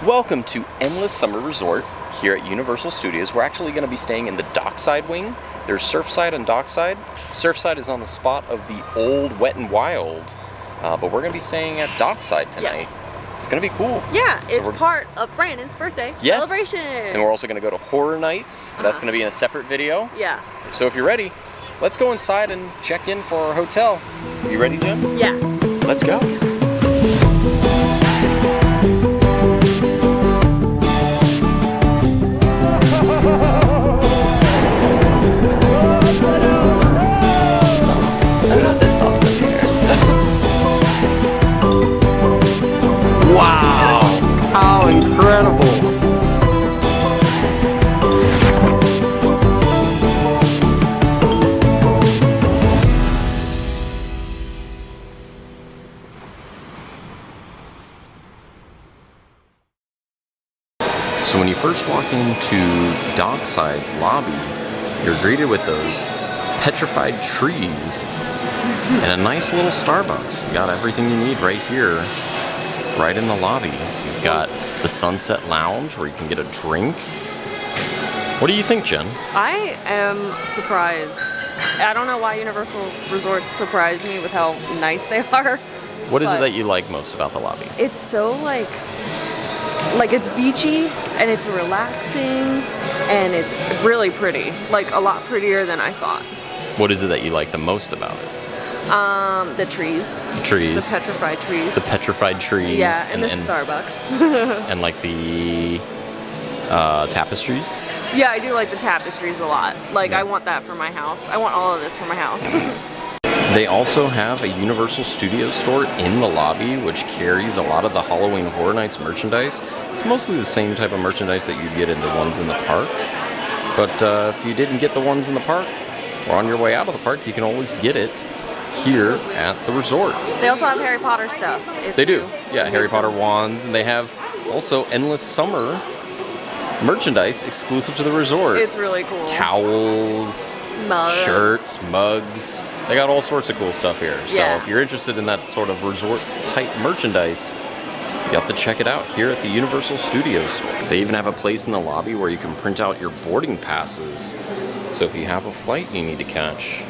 Welcome to Endless Summer Resort here at Universal Studios. We're actually going to be staying in the Dockside wing. There's Surfside and Dockside. Surfside is on the spot of the old Wet n Wild, but we're going to be staying at Dockside tonight. Yeah. It's going to be cool. Yeah, it's part of Brandon's birthday celebration. And we're also going to go to Horror Nights. That's going to be in a separate video. Yeah. So if you're ready, let's go inside and check in for our hotel. You ready, Jen? Yeah. Let's go. Wow! How incredible! So when you first walk into Dockside's lobby, you're greeted with those petrified trees and a nice little Starbucks. You got everything you need right here, right in the lobby. You've got the Sunset Lounge where you can get a drink. What do you think, Jen? I am surprised. I don't know why Universal Resorts surprise me with how nice they are. What is it that you like most about the lobby? It's so like it's beachy and it's relaxing and it's really pretty. Like a lot prettier than I thought. What is it that you like the most about it? The trees. The trees. The petrified trees. The petrified trees. Yeah, and the Starbucks. And like the tapestries. Yeah, I do like the tapestries a lot. Like, I want that for my house. I want all of this for my house. They also have a Universal Studios store in the lobby, which carries a lot of the Halloween Horror Nights merchandise. It's mostly the same type of merchandise that you get in the ones in the park. But if you didn't get the ones in the park, or on your way out of the park, you can always get it here at the resort. They also have Harry Potter stuff. They do. Yeah, Harry Potter wands, and they have also Endless Summer merchandise exclusive to the resort. It's really cool. Towels, shirts, mugs. They got all sorts of cool stuff here. So if you're interested in that sort of resort type merchandise, you have to check it out here at the Universal Studios store. They even have a place in the lobby where you can print out your boarding passes. So if you have a flight you need to catch,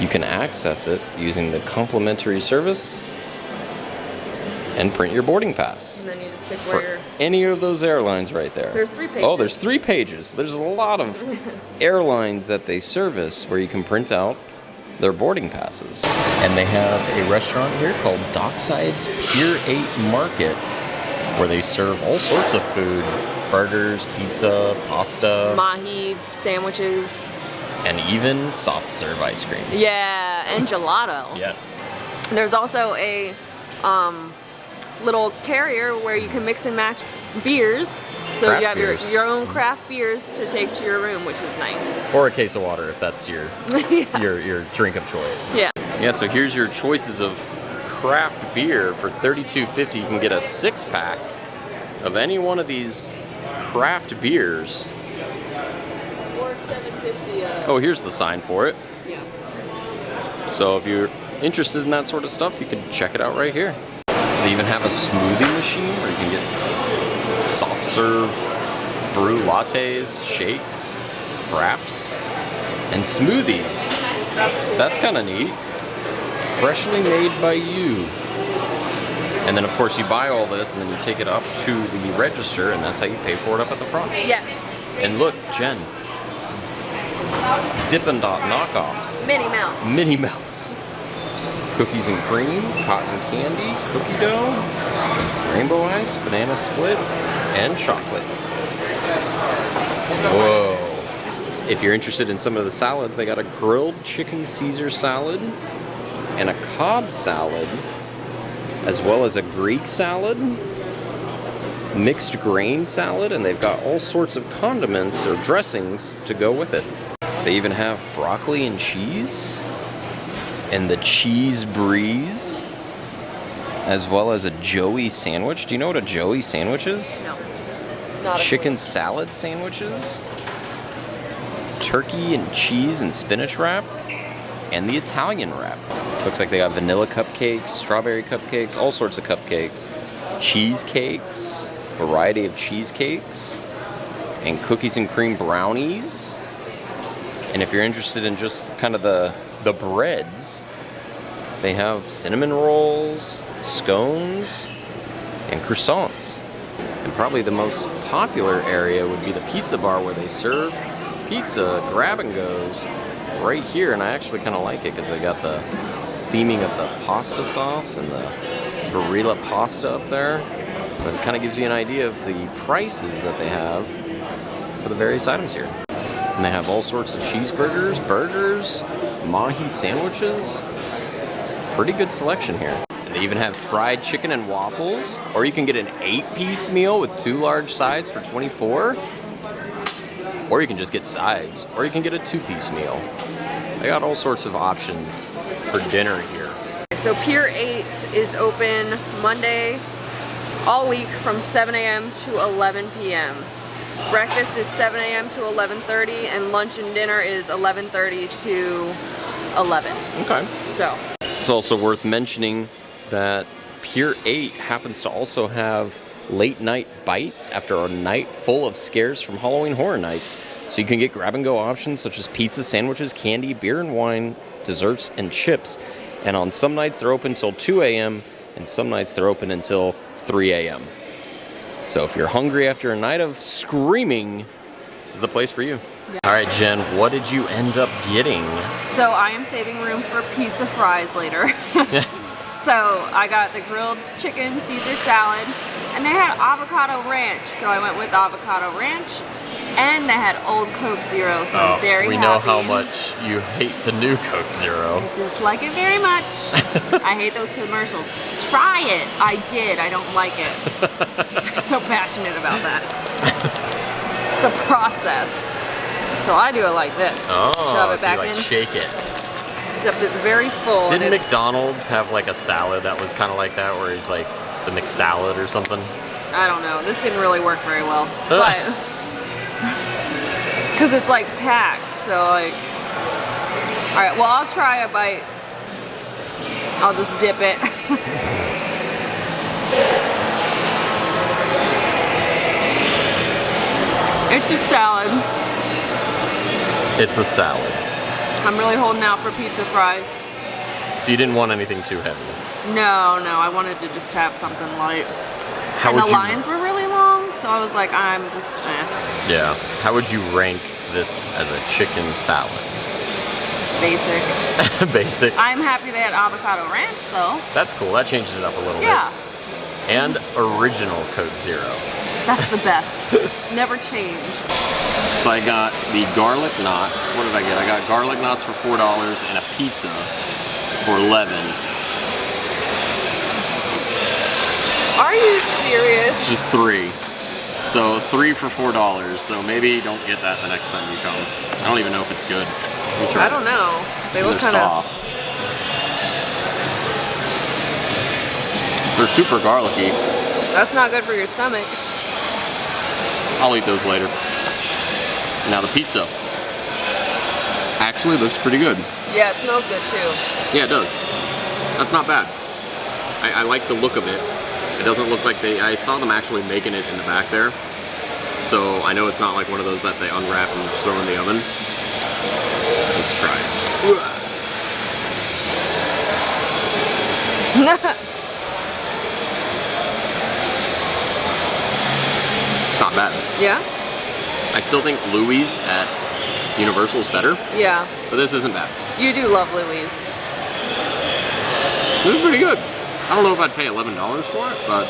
you can access it using the complimentary service and print your boarding pass. And then you just pick where you're... any of those airlines right there. There's 3 pages. Oh, there's 3 pages. There's a lot of airlines that they service where you can print out their boarding passes. And they have a restaurant here called Dockside's Pier 8 Market, where they serve all sorts of food. Burgers, pizza, pasta. Mahi, sandwiches. And even soft serve ice cream. Yeah, and gelato. Yes. There's also a little carrier where you can mix and match beers. So Craft you have beers. your own craft beers to take to your room, which is nice. Or a case of water if that's your your drink of choice. Yeah. Yeah, so here's your choices of craft beer. For $32.50 you can get a 6-pack of any one of these craft beers. Or $7.50. Oh, here's the sign for it. Yeah. So if you're interested in that sort of stuff, you can check it out right here. They even have a smoothie machine where you can get soft serve brew lattes, shakes, fraps, and smoothies. That's kind of neat. Freshly made by you. And then of course you buy all this and then you take it up to the register and that's how you pay for it up at the front. Yeah. And look, Jen. Dippin' Dot knockoffs. Mini Mouse. Mini Melts. Cookies and cream, cotton candy, cookie dough, rainbow ice, banana split, and chocolate. Whoa. If you're interested in some of the salads, they got a grilled chicken Caesar salad and a Cobb salad, as well as a Greek salad, mixed grain salad, and they've got all sorts of condiments or dressings to go with it. They even have broccoli and cheese, and the cheese breeze, as well as a Joey sandwich. Do you know what a Joey sandwich is? No. Not Chicken salad sandwiches, turkey and cheese and spinach wrap, and the Italian wrap. Looks like they got vanilla cupcakes, strawberry cupcakes, all sorts of cupcakes, cheesecakes, variety of cheesecakes and cookies and cream brownies. And if you're interested in just kind of the breads, they have cinnamon rolls, scones, and croissants. And probably the most popular area would be the pizza bar, where they serve pizza grab and goes right here. And I actually kind of like it because they got the theming of the pasta sauce and the Barilla pasta up there. But it kind of gives you an idea of the prices that they have for the various items here. And they have all sorts of cheeseburgers, burgers, mahi sandwiches. Pretty good selection here. And they even have fried chicken and waffles, or you can get an 8-piece meal with 2 large sides for $24. Or you can just get sides, or you can get a 2-piece meal. They got all sorts of options for dinner here. So Pier 8 is open Monday all week from 7 a.m. to 11 p.m. Breakfast is 7 a.m. to 11:30, and lunch and dinner is 11:30 to 11. Okay. So it's also worth mentioning that Pier 8 happens to also have late night bites after a night full of scares from Halloween Horror Nights. So you can get grab and go options such as pizza, sandwiches, candy, beer and wine, desserts, and chips. And on some nights they're open until 2 a.m. and some nights they're open until 3 a.m. So if you're hungry after a night of screaming, this is the place for you. Yeah. All right, Jen, what did you end up getting? So I am saving room for pizza fries later. So I got the grilled chicken Caesar salad, and they had avocado ranch, so I went with avocado ranch, and they had Old Coke Zero, so I'm very happy. We know how much you hate the new Coke Zero. I dislike it very much. I hate those commercials. Try it. I did. I don't like it. I'm so passionate about that. It's a process. So I do it like this. Shove it back in. Shake it. Except it's very full. Didn't McDonald's have like a salad that was kind of like that, where he's like the McSalad or something? I don't know. This didn't really work very well. But because it's like packed, so like, all right, well, I'll try a bite. I'll just dip it. It's a salad. It's a salad. I'm really holding out for pizza fries. So you didn't want anything too heavy? No, I wanted to just have something light. And the lines were really long, so I was like, I'm just, Yeah. How would you rank this as a chicken salad? It's basic. Basic? I'm happy they had avocado ranch, though. That's cool. That changes it up a little bit. Yeah. And original Coke Zero. That's the best. Never change. So I got the garlic knots. What did I get? I got garlic knots for $4 and a pizza for $11. Are you serious? It's just 3. So 3 for $4. So maybe don't get that the next time you come. I don't even know if it's good. I don't know. They look kind of soft. They're super garlicky. That's not good for your stomach. I'll eat those later. Now the pizza actually looks pretty good. Yeah, it smells good too. Yeah, it does. That's not bad. I like the look of it. It doesn't look like I saw them actually making it in the back there. So I know it's not like one of those that they unwrap and just throw in the oven. Let's try it. It's not bad. Yeah? I still think Louis at Universal is better. Yeah. But this isn't bad. You do love Louis. This is pretty good. I don't know if I'd pay $11 for it, but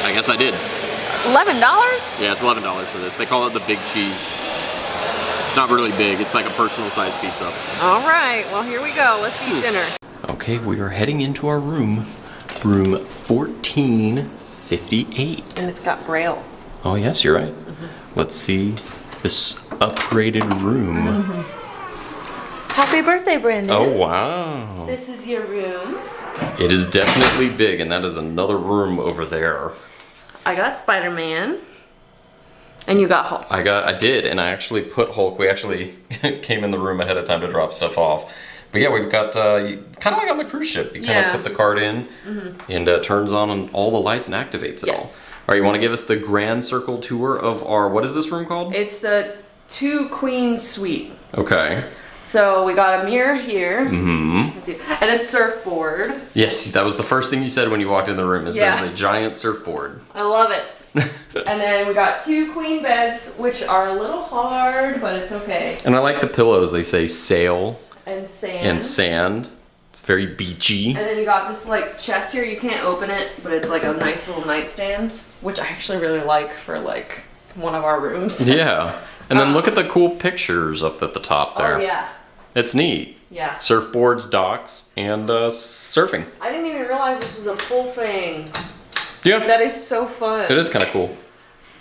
I guess I did. $11? Yeah, it's $11 for this. They call it the big cheese. It's not really big. It's like a personal sized pizza. All right. Well, here we go. Let's eat dinner. Okay, we are heading into our room. Room 1458. And it's got Braille. Oh, yes, you're right. Let's see this upgraded room. Happy birthday, Brandon. Oh, wow. This is your room. It is definitely big, and that is another room over there. I got Spider-Man. And you got Hulk. I did, and I actually put Hulk. We actually came in the room ahead of time to drop stuff off. But yeah, we've got, kind of like on the cruise ship. You kind of put the card in, and it turns on all the lights and activates it all. right, you want to give us the grand circle tour of our, what is this room called? It's the 2 queen suite. Okay. So we got a mirror here. Mm-hmm. Let's see, and a surfboard. Yes, that was the first thing you said when you walked in the room, is there's a giant surfboard. I love it. And then we got 2 queen beds, which are a little hard, but it's okay. And I like the pillows. They say sail And sand. and sand. It's very beachy. And then you got this like chest here. You can't open it, but it's like a nice little nightstand, which I actually really like for like one of our rooms. Yeah. And then look at the cool pictures up at the top there. Oh yeah. It's neat. Yeah. Surfboards, docks, and surfing. I didn't even realize this was a pool thing. Yeah. That is so fun. It is kind of cool.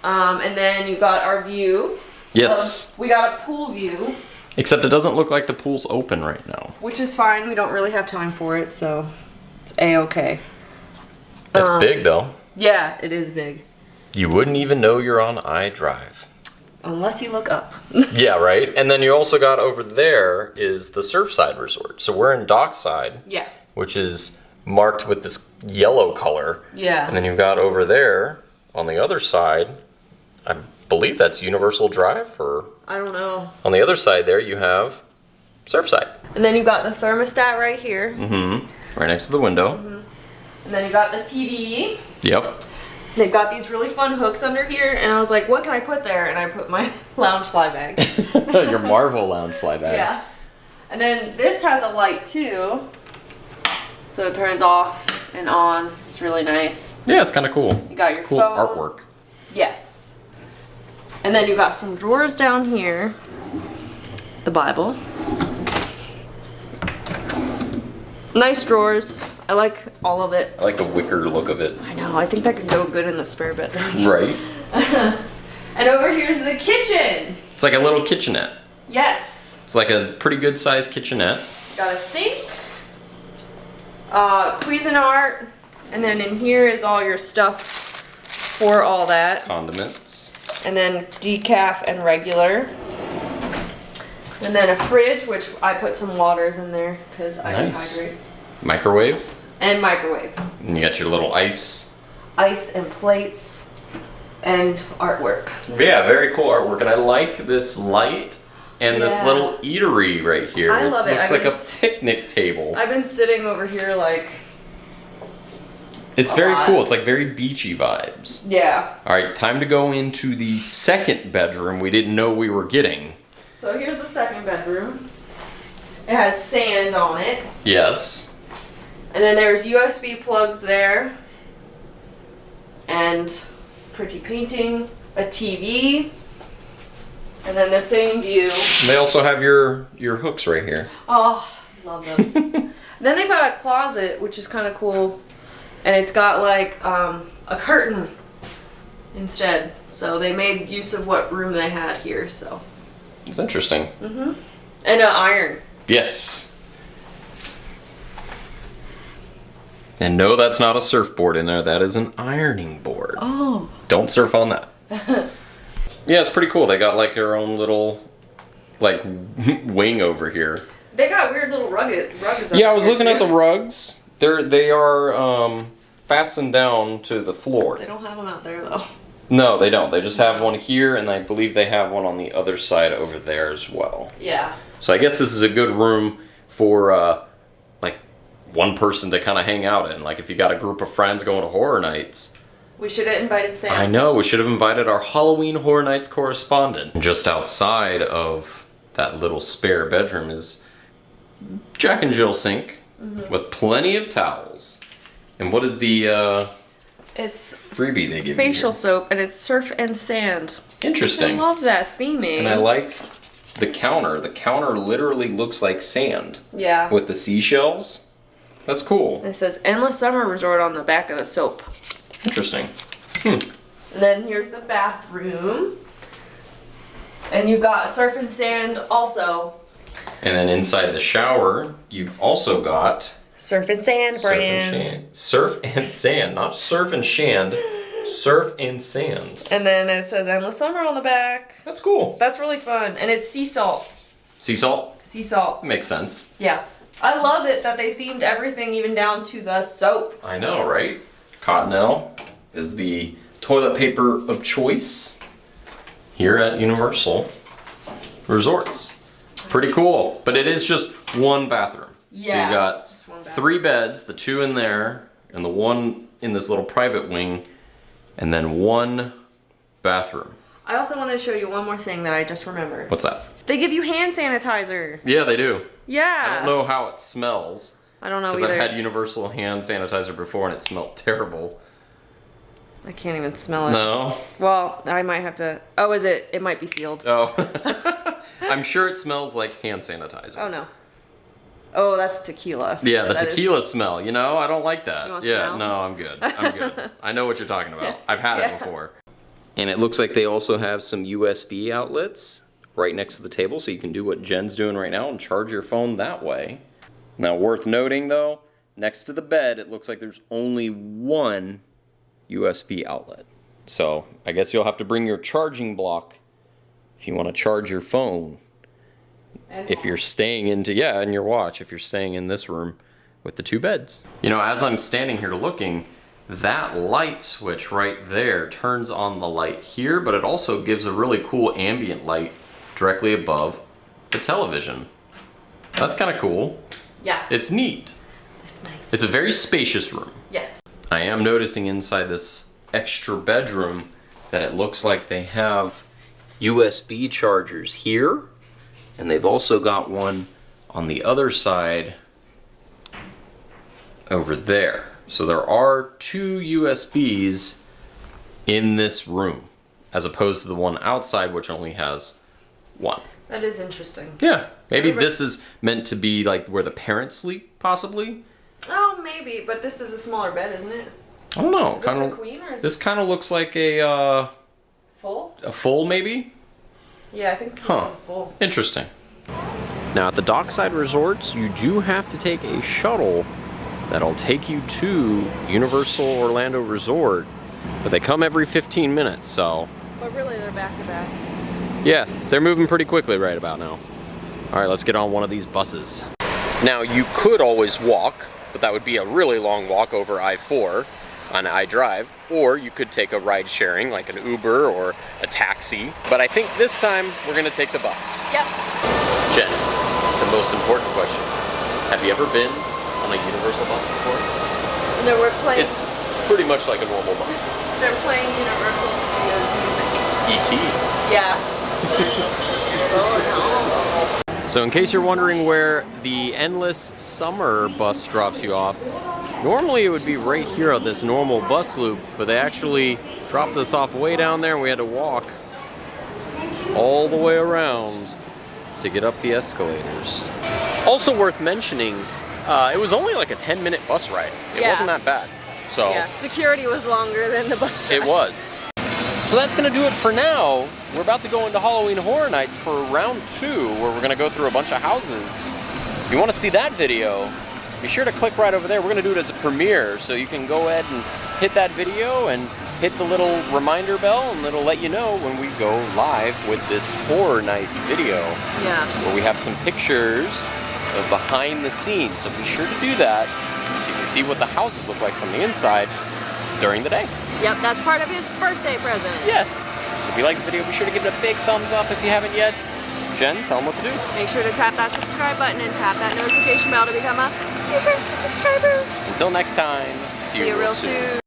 And then you got our view. Yes. We got a pool view. Except it doesn't look like the pool's open right now. Which is fine. We don't really have time for it, so it's a-okay. It's big though. Yeah, it is big. You wouldn't even know you're on iDrive. Unless you look up. Yeah, right? And then you also got over there is the Surfside Resort. So we're in Dockside. Yeah. Which is marked with this yellow color. Yeah. And then you've got over there on the other side, I believe that's Universal Drive, or I don't know. on the other side there you have Surfside. And then you got the thermostat right here. Mm-hmm. Right next to the window. Mm-hmm. And then you got the TV. Yep. They've got these really fun hooks under here, and I was like, what can I put there? And I put my lounge fly bag. Your Marvel lounge fly bag. Yeah. And then this has a light too. So it turns off and on. It's really nice. Yeah, it's kind of cool. You got it's your cool phone. artwork. Yes. And then you got some drawers down here. The Bible. Nice drawers. I like all of it. I like the wicker look of it. I know, I think that could go good in the spare bedroom. Right. And over here's the kitchen. It's like a little kitchenette. Yes. It's like a pretty good sized kitchenette. Got a sink. Cuisinart. And then in here is all your stuff for all that. Condiments. And then decaf and regular. And then a fridge, which I put some waters in there because I dehydrate. Microwave. And microwave. And you got your little ice. Ice and plates and artwork. Yeah, very cool artwork. And I like this light and this Yeah. little eatery right here. I love it. Looks I've like a been picnic table. I've been sitting over here like... It's a very lot. cool. It's like very beachy vibes. Yeah. All right, time to go into the second bedroom we didn't know we were getting. So here's the second bedroom. It has sand on it. Yes. And then there's USB plugs there. And pretty painting. A TV. And then the same view. They also have your hooks right here. Oh, love those. Then they've got a closet, which is kind of cool. And it's got like a curtain instead. So they made use of what room they had here, so. It's interesting. Mm-hmm. And an iron. Yes. And no, that's not a surfboard in there. That is an ironing board. Oh. Don't surf on that. Yeah, it's pretty cool. They got like their own little like wing over here. They got weird little rugs. Yeah, I was looking at the rugs. They are fastened down to the floor. They don't have them out there though. No, they don't. They just have one here, and I believe they have one on the other side over there as well. Yeah. So I guess this is a good room for like one person to kind of hang out in. Like if you got a group of friends going to horror nights. We should have invited Sam. I know, we should have invited our Halloween Horror Nights correspondent. Just outside of that little spare bedroom is Jack and Jill sink with plenty of towels. And what is the It's freebie they give facial you? soap, and it's surf and sand. Interesting. I love that theming. And I like the counter. The counter literally looks like sand Yeah. with the seashells. That's cool. It says Endless Summer Resort on the back of the soap. Interesting. And then here's the bathroom. And you got surf and sand also. And then inside the shower, you've also got Surf and sand brand. Surf and sand, not surf and shand. Surf and sand. And then it says Endless Summer on the back. That's cool. That's really fun. And it's sea salt. Sea salt? Sea salt. Makes sense. Yeah. I love it that they themed everything even down to the soap. I know, right? Cottonelle is the toilet paper of choice here at Universal Resorts. Pretty cool, but it is just one bathroom. Yeah, so you got just one bathroom. 3 beds, the 2 in there, and the 1 in this little private wing, and then 1 bathroom. I also want to show you one more thing that I just remembered. What's that? They give you hand sanitizer. Yeah, they do. Yeah. I don't know how it smells. I don't know Because either. I've had Universal hand sanitizer before and it smelled terrible. I can't even smell it. No? Well, I might have to. Oh, is it? It might be sealed. Oh. I'm sure it smells like hand sanitizer. Oh no. Oh, that's tequila. Yeah, the That tequila smell, you know? I don't like that. You want Yeah, smell? no, I'm good. I'm good. I know what you're talking about. I've had Yeah. it before. And it looks like they also have some USB outlets right next to the table, so you can do what Jen's doing right now and charge your phone that way. Now, worth noting though, next to the bed, it looks like there's only 1 USB outlet. So I guess you'll have to bring your charging block if you want to charge your phone. And If you're staying into, yeah, and your watch, if you're staying in this room with the 2 beds. You know, as I'm standing here looking, that light switch right there turns on the light here, but it also gives a really cool ambient light directly above the television. That's kind of cool. Yeah. It's neat. It's nice. It's a very spacious room. Yes. I am noticing inside this extra bedroom that it looks like they have USB chargers here, and they've also got one on the other side over there. So there are 2 USBs in this room, as opposed to the one outside, which only has 1. That is interesting. Yeah, maybe Everybody- this is meant to be like where the parents sleep, possibly. Oh, maybe, but this is a smaller bed, isn't it? I don't know. Is this a queen or is This this kind of looks like a full? full, maybe. Yeah, I think this Huh. is a full. Interesting. Now at the Dockside Resorts, you do have to take a shuttle that'll take you to Universal Orlando Resort, but they come every 15 minutes, so But really, they're back to back. yeah, they're moving pretty quickly right about now. All right, let's get on one of these buses. Now you could always walk, but that would be a really long walk over I-4 on iDrive, or you could take a ride sharing like an Uber or a taxi, but I think this time we're gonna take the bus. Yep. Jen, the most important question. Have you ever been on a Universal bus before? And they were playing. It's pretty much like a normal bus. They're playing Universal Studios music. E.T. Yeah. So in case you're wondering where the Endless Summer bus drops you off, normally it would be right here on this normal bus loop, but they actually dropped us off way down there and we had to walk all the way around to get up the escalators. Also worth mentioning, it was only like a 10-minute bus ride. It Yeah. wasn't that bad. So Yeah. Security was longer than the bus ride. it was. So that's gonna do it for now. We're about to go into Halloween Horror Nights for round 2, where we're gonna go through a bunch of houses. If you wanna see that video, be sure to click right over there. We're gonna do it as a premiere, so you can go ahead and hit that video and hit the little reminder bell, and it'll let you know when we go live with this Horror Nights video, Yeah. where we have some pictures of behind the scenes. So be sure to do that, so you can see what the houses look like from the inside during the day. Yep, that's part of his birthday present. Yes. So if you like the video, be sure to give it a big thumbs up if you haven't yet. Jen, tell them what to do. Make sure to tap that subscribe button and tap that notification bell to become a super subscriber. Until next time, see you real soon.